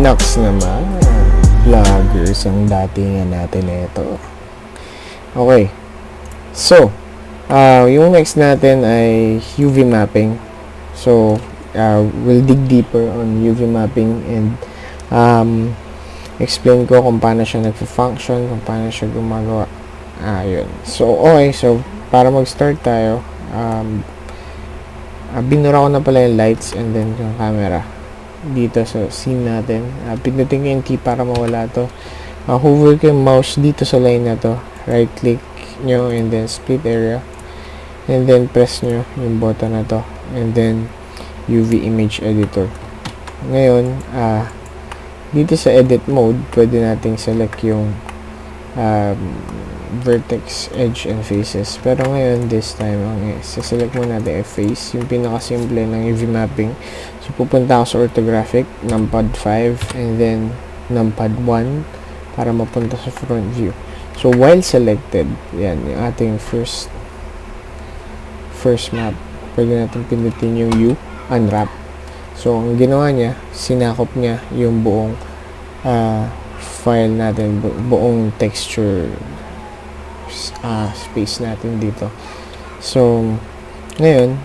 Naks naman. Vloggers ang datingan natin ito. Okay. So, yung next natin ay UV mapping. So, we'll dig deeper on UV mapping and explain ko kung paano siya nagpo-function, kung paano siya gumagawa. Yun. So, okay. So, para mag-start tayo, binura ko na pala yung lights and then yung camera dito sa scene natin. Pindutin ko yung key para mawala to. Hover ko yung mouse dito sa line na to. Right click nyo and then split area. And then press nyo yung button na to. And then UV image editor. Ngayon, dito sa edit mode, pwede nating select yung vertex, edge, and faces. Pero ngayon, this time, ang select mo natin ay face, yung pinakasimple ng UV mapping. So, pupunta ako sa orthographic, numpad 5, and then numpad 1 para mapunta sa front view. So, while selected, yan, yung ating first map, pwede natin pindutin yung U, unwrap. So, ang ginawa niya, sinakop niya yung buong file natin, buong texture space natin dito. So, ngayon,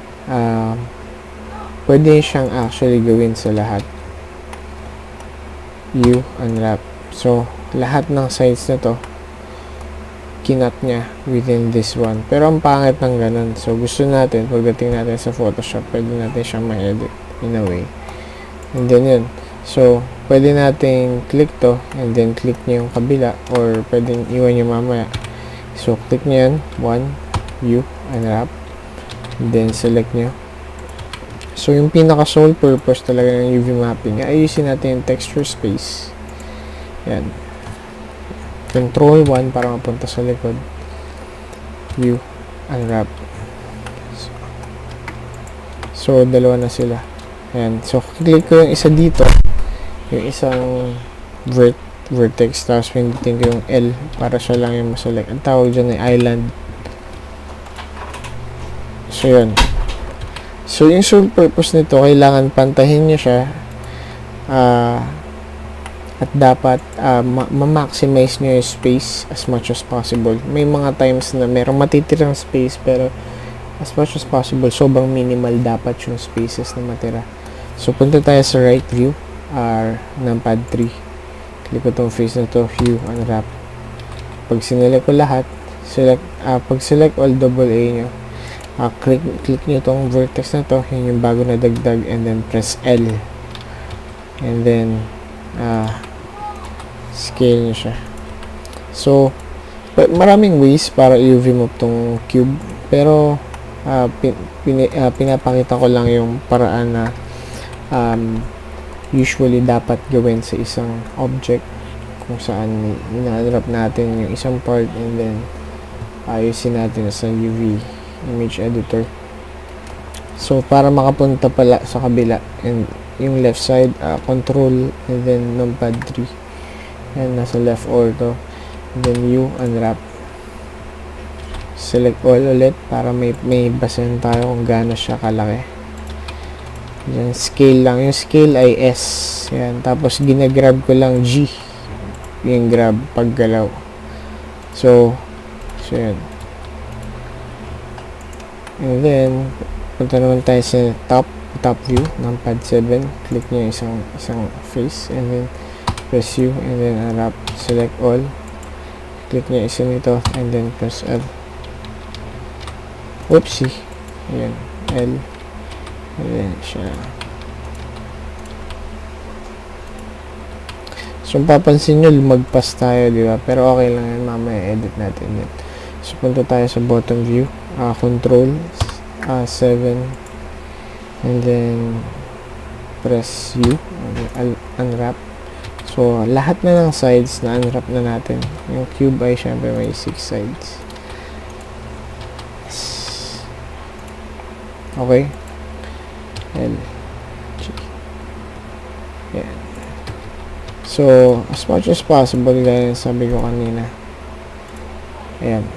pwede siyang actually gawin sa lahat. U, unwrap. So, lahat ng sides na to, kinat niya within this one. Pero ang pangit ng ganun. So, gusto natin, pagdating natin sa Photoshop, pwede natin siyang ma-edit in a way. And then yun. So, pwede natin click to, and then click niyo yung kabila, or pwede iwan niyo mamaya. So, click niyo yan. 1, U, unwrap. And then, select niyo. So, yung pinaka-sole purpose talaga ng UV mapping, ayusin natin yung texture space. Yan. Control 1 para mapunta sa likod. U, unwrap. So, dalawa na sila. Ayan. So, click ko yung isa dito. Yung isang vertex. Tapos, pindutin ko yung L para siya lang yung maselect. Ang tawag dyan ay island. So, yun. So, yung sole purpose nito, kailangan pantahin nyo siya. At dapat ma-maximize nyo yung space as much as possible. May mga times na merong matitirang space, pero as much as possible, sobrang minimal dapat yung spaces na matira. So, punta tayo sa right view, numpad 3. Click ko itong face na to, view, unwrap. Pag sinelect ko lahat, pag select all AA nyo, click nyo itong vertex na to, yun yung bago na dagdag, and then press L. And then, scale nyo siya. So, maraming ways para i-UV map tong cube, pero pinapakita ko lang yung paraan na usually dapat gawin sa isang object, kung saan ina-unwrap natin yung isang part and then ayusin natin sa UV image editor. So, para makapunta pala sa kabila and yung left side, control and then numpad 3 and nasa left ortho, and then U, unwrap. Select all ulit para may basehan tayo kung gaano siya kalaki. Yan, scale lang. Yung scale ay S. Yan. Tapos, ginagrab ko lang G. Yung grab paggalaw. So yan. And then, punta naman tayo sa top view, numpad 7. Click nyo isang face. And then, press U. And then, unwrap. Select all. Click nyo isa nito. And then, press L. Whoopsie. Ayan. L. Ayan siya. So, papansin nyo, lumagpas tayo, di ba? Pero okay lang yan. Mamaya, edit natin yan. So, punta tayo sa bottom view. Control 7. And then, press U. Unwrap. So, lahat na ng sides na unwrap na natin. Yung cube ay, syempre, may 6 sides. Okay. L, G. Yan. So, as much as possible, gaya sabi ko kanina. Ayan.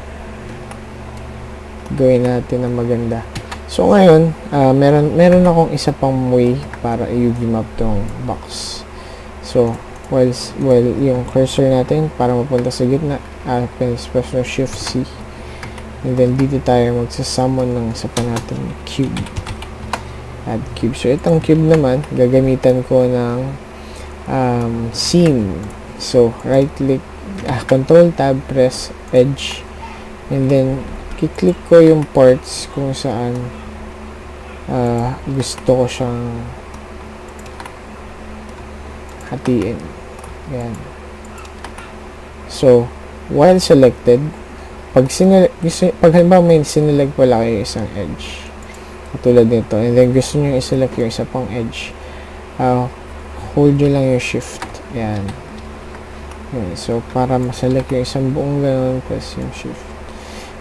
Gawin natin na maganda. So, ngayon, meron akong isa pang way para i-UV map tong box. So, while yung cursor natin para mapunta sa gitna, press ng Shift C. And then, dito tayo magsasummon ng isa pa natin cube. Add cube. So, itong cube naman, gagamitan ko ng seam. So, right click, control tab, press edge. And then, kiklik ko yung parts kung saan gusto ko siyang hatiin. Yan. So, while selected, pag halimbawa may sinelect pala kayo isang edge, katulad nito, and then gusto nyo iselect yung isa pang edge, hold nyo lang yung shift. Yan. Yan. So, para maselect yung isang buong ganun, press yung shift.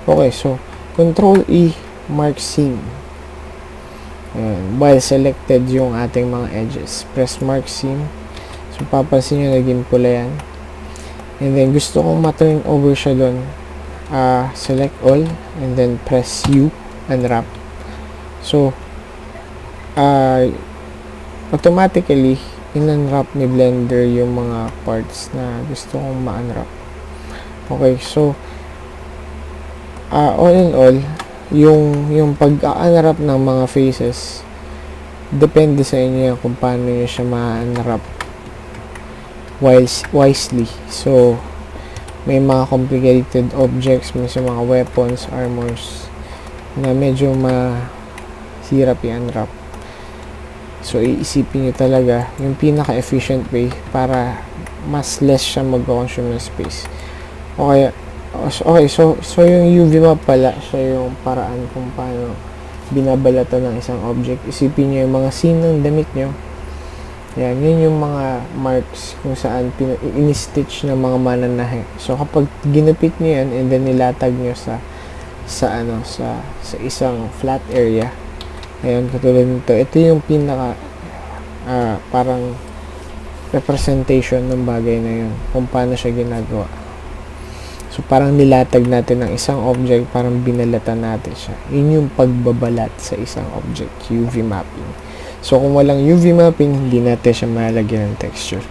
Okay, so, control E, mark seam. Yan. While selected yung ating mga edges, press mark seam. So, papansin nyo, naging pula yan. And then, gusto kong ma-turn over siya doon. Select all, and then press U, unwrap. So, automatically, in-unwrap ni Blender yung mga parts na gusto kong ma-unwrap. Okay, so, all in all, yung pag-unwrap ng mga faces, depende sa inyo kung paano nyo siya ma-unwrap wisely. So, may mga complicated objects, may sa mga weapons, armors, na medyo mahirap i-unwrap. So, iisipin nyo talaga yung pinaka-efficient way para mas less siya mag-consume ng space. Okay, so yung UV map pala, siya yung paraan kung paano binabalatan ng isang object. Isipin nyo yung mga scene ng damit nyo. Yan, yun yung mga marks kung saan in-stitch ng mga mananahe. So, kapag ginupit nyo yan and then nilatag nyo sa isang flat area, ayun, katulad nito, ito yung pinaka parang representation ng bagay na yun, kung paano siya ginagawa. So, parang nilatag natin ng isang object, parang binalatan natin siya. Yun yung pagbabalat sa isang object, UV mapping. So, kung walang UV mapping, hindi natin siya malagyan ng texture.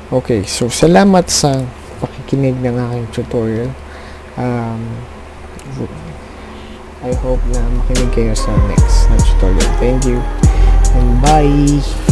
Okay, so salamat sa pakikinig ng aking tutorial. I hope na makinig kayo sa next na tutorial. Thank you, and bye!